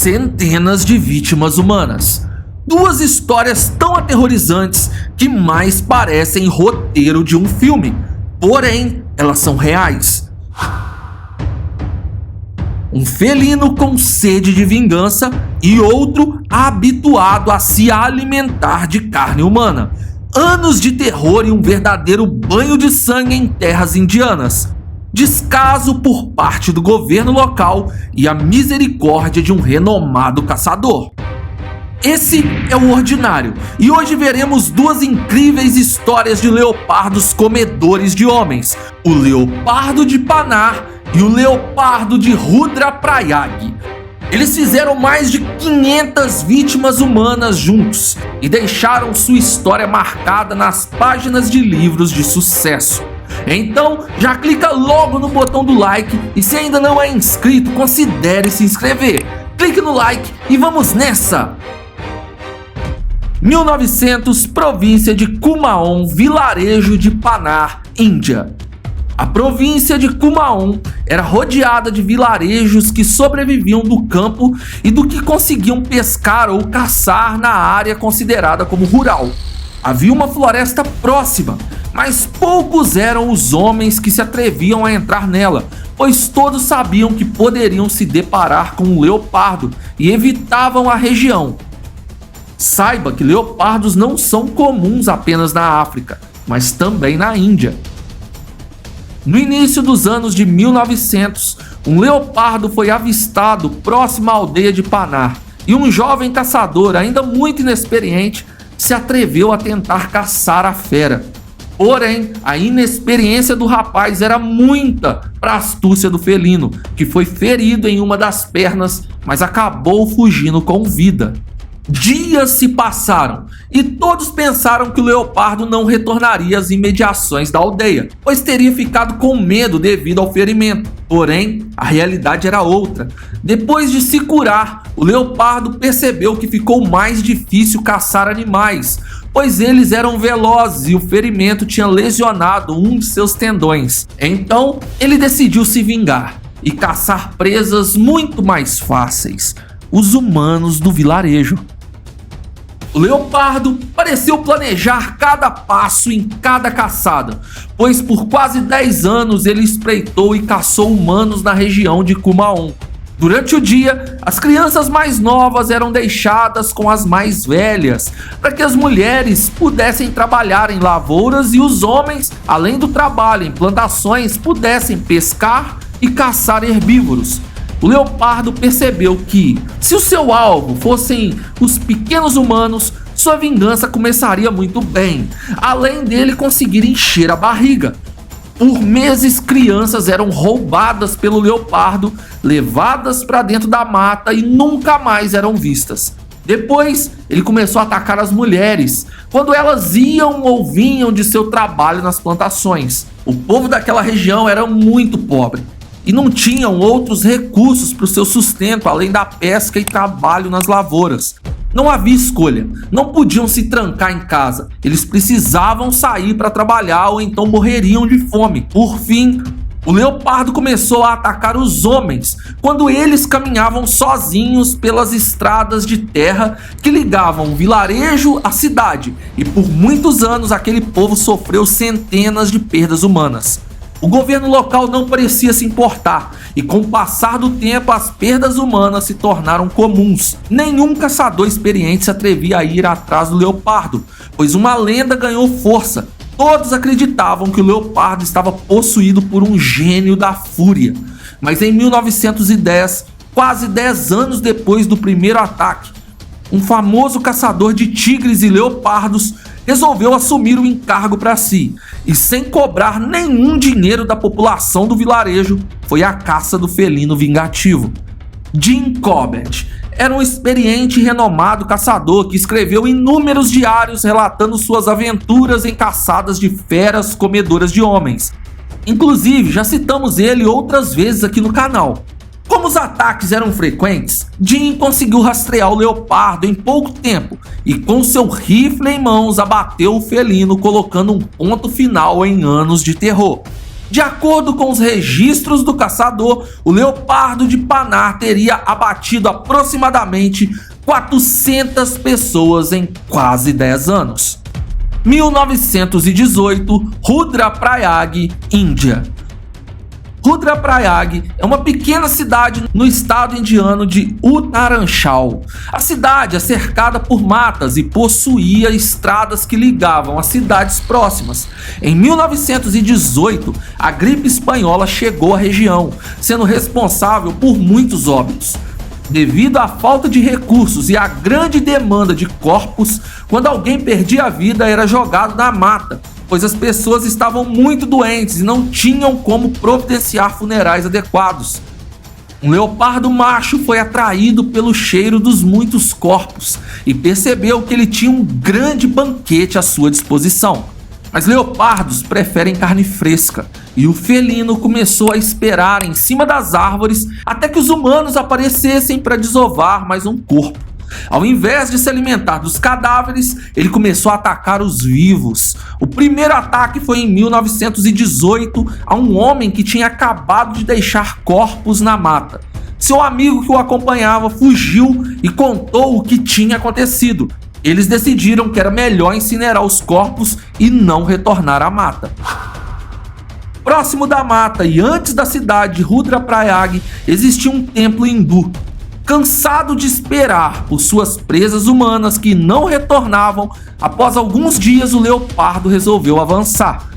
centenas de vítimas humanas. Duas histórias tão aterrorizantes que mais parecem roteiro de um filme, porém elas são reais. Um felino com sede de vingança e outro habituado a se alimentar de carne humana. Anos de terror e um verdadeiro banho de sangue em terras indianas. Descaso por parte do governo local e a misericórdia de um renomado caçador. Esse é o Ordinário, e hoje veremos duas incríveis histórias de leopardos comedores de homens, o leopardo de Panar e o leopardo de Rudraprayag. Eles fizeram mais de 500 vítimas humanas juntos e deixaram sua história marcada nas páginas de livros de sucesso. Então já clica logo no botão do like e se ainda não é inscrito, considere se inscrever. Clique no like e vamos nessa! 1900, província de Kumaon, vilarejo de Panar, Índia. A província de Kumaon era rodeada de vilarejos que sobreviviam do campo e do que conseguiam pescar ou caçar na área considerada como rural. Havia uma floresta próxima, mas poucos eram os homens que se atreviam a entrar nela, pois todos sabiam que poderiam se deparar com um leopardo e evitavam a região. Saiba que leopardos não são comuns apenas na África, mas também na Índia. No início dos anos de 1900, um leopardo foi avistado próximo à aldeia de Panar e um jovem caçador, ainda muito inexperiente, se atreveu a tentar caçar a fera. Porém, a inexperiência do rapaz era muita para a astúcia do felino, que foi ferido em uma das pernas, mas acabou fugindo com vida. Dias se passaram e todos pensaram que o leopardo não retornaria às imediações da aldeia, pois teria ficado com medo devido ao ferimento. Porém, a realidade era outra. Depois de se curar, o leopardo percebeu que ficou mais difícil caçar animais, pois eles eram velozes e o ferimento tinha lesionado um de seus tendões. Então, ele decidiu se vingar e caçar presas muito mais fáceis: os humanos do vilarejo. O leopardo pareceu planejar cada passo em cada caçada, pois por quase 10 anos ele espreitou e caçou humanos na região de Kumaon. Durante o dia, as crianças mais novas eram deixadas com as mais velhas, para que as mulheres pudessem trabalhar em lavouras e os homens, além do trabalho em plantações, pudessem pescar e caçar herbívoros. O leopardo percebeu que, se o seu alvo fossem os pequenos humanos, sua vingança começaria muito bem, além dele conseguir encher a barriga. Por meses, crianças eram roubadas pelo leopardo, levadas para dentro da mata e nunca mais eram vistas. Depois, ele começou a atacar as mulheres, quando elas iam ou vinham de seu trabalho nas plantações. O povo daquela região era muito pobre e não tinham outros recursos para o seu sustento além da pesca e trabalho nas lavouras. Não havia escolha, não podiam se trancar em casa, eles precisavam sair para trabalhar ou então morreriam de fome. Por fim, o leopardo começou a atacar os homens quando eles caminhavam sozinhos pelas estradas de terra que ligavam o vilarejo à cidade, e por muitos anos aquele povo sofreu centenas de perdas humanas. O governo local não parecia se importar, e com o passar do tempo as perdas humanas se tornaram comuns. Nenhum caçador experiente se atrevia a ir atrás do leopardo, pois uma lenda ganhou força. Todos acreditavam que o leopardo estava possuído por um gênio da fúria. Mas em 1910, quase 10 anos depois do primeiro ataque, um famoso caçador de tigres e leopardos resolveu assumir o encargo para si, e sem cobrar nenhum dinheiro da população do vilarejo, foi à caça do felino vingativo. Jim Corbett era um experiente e renomado caçador que escreveu inúmeros diários relatando suas aventuras em caçadas de feras comedoras de homens. Inclusive, já citamos ele outras vezes aqui no canal. Como os ataques eram frequentes, Jim conseguiu rastrear o leopardo em pouco tempo e com seu rifle em mãos abateu o felino, colocando um ponto final em anos de terror. De acordo com os registros do caçador, o leopardo de Panar teria abatido aproximadamente 400 pessoas em quase 10 anos. 1918, Rudraprayag, Índia. Rudraprayag é uma pequena cidade no estado indiano de Uttaranchal. A cidade é cercada por matas e possuía estradas que ligavam as cidades próximas. Em 1918, a gripe espanhola chegou à região, sendo responsável por muitos óbitos. Devido à falta de recursos e à grande demanda de corpos, quando alguém perdia a vida era jogado na mata, pois as pessoas estavam muito doentes e não tinham como providenciar funerais adequados. Um leopardo macho foi atraído pelo cheiro dos muitos corpos e percebeu que ele tinha um grande banquete à sua disposição. Mas leopardos preferem carne fresca, e o felino começou a esperar em cima das árvores até que os humanos aparecessem para desovar mais um corpo. Ao invés de se alimentar dos cadáveres, ele começou a atacar os vivos. O primeiro ataque foi em 1918 a um homem que tinha acabado de deixar corpos na mata. Seu amigo que o acompanhava fugiu e contou o que tinha acontecido. Eles decidiram que era melhor incinerar os corpos e não retornar à mata. Próximo da mata e antes da cidade de Rudraprayag existia um templo hindu. Cansado de esperar por suas presas humanas que não retornavam, após alguns dias o leopardo resolveu avançar.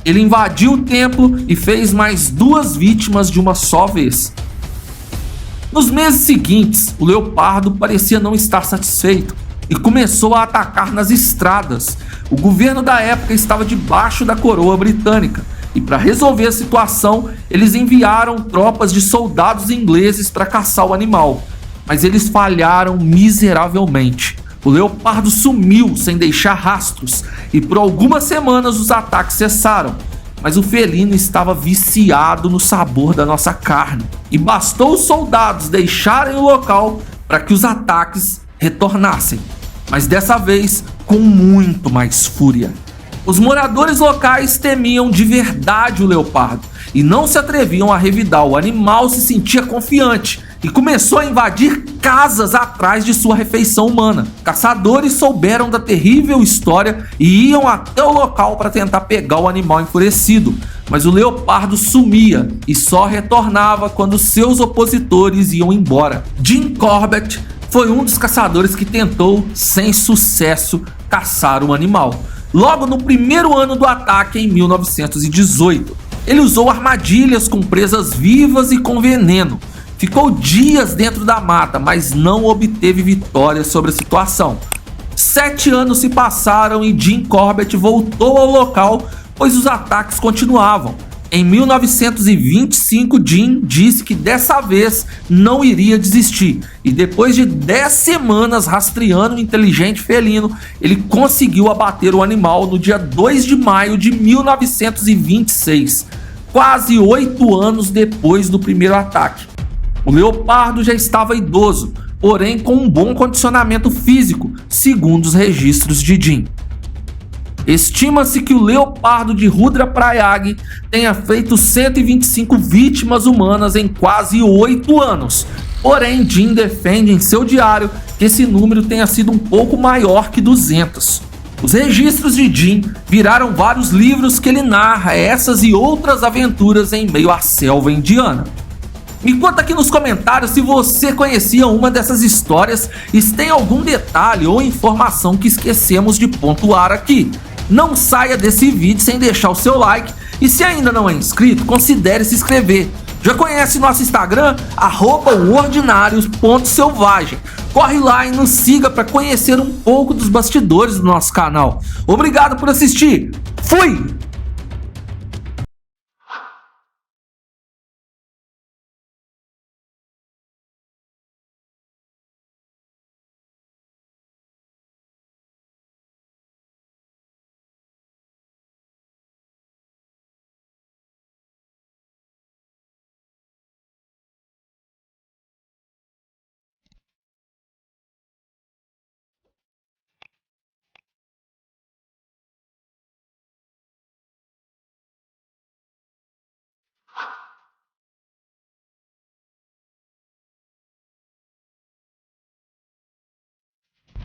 Ele invadiu o templo e fez mais 2 vítimas de uma só vez. Nos meses seguintes, o leopardo parecia não estar satisfeito e começou a atacar nas estradas. O governo da época estava debaixo da coroa britânica e, para resolver a situação, eles enviaram tropas de soldados ingleses para caçar o animal. Mas eles falharam miseravelmente. O leopardo sumiu sem deixar rastros e por algumas semanas os ataques cessaram. Mas o felino estava viciado no sabor da nossa carne e bastou os soldados deixarem o local para que os ataques retornassem, mas dessa vez com muito mais fúria. Os moradores locais temiam de verdade o leopardo e não se atreviam a revidar. O animal se sentia confiante e começou a invadir casas atrás de sua refeição humana. Caçadores souberam da terrível história e iam até o local para tentar pegar o animal enfurecido, mas o leopardo sumia e só retornava quando seus opositores iam embora. Jim Corbett foi um dos caçadores que tentou, sem sucesso, caçar o animal. Logo no primeiro ano do ataque, em 1918, ele usou armadilhas com presas vivas e com veneno. Ficou dias dentro da mata, mas não obteve vitória sobre a situação. 7 anos se passaram e Jim Corbett voltou ao local, pois os ataques continuavam. Em 1925, Jim disse que dessa vez não iria desistir, e depois de 10 semanas rastreando o inteligente felino, ele conseguiu abater o animal no dia 2 de maio de 1926, quase 8 anos depois do primeiro ataque. O leopardo já estava idoso, porém com um bom condicionamento físico, segundo os registros de Jim. Estima-se que o leopardo de Rudraprayag tenha feito 125 vítimas humanas em quase 8 anos. Porém, Jim defende em seu diário que esse número tenha sido um pouco maior que 200. Os registros de Jim viraram vários livros que ele narra essas e outras aventuras em meio à selva indiana. Me conta aqui nos comentários se você conhecia uma dessas histórias e se tem algum detalhe ou informação que esquecemos de pontuar aqui. Não saia desse vídeo sem deixar o seu like e se ainda não é inscrito, considere se inscrever. Já conhece nosso Instagram? @ordinários.selvagem. Corre lá e nos siga para conhecer um pouco dos bastidores do nosso canal. Obrigado por assistir. Fui!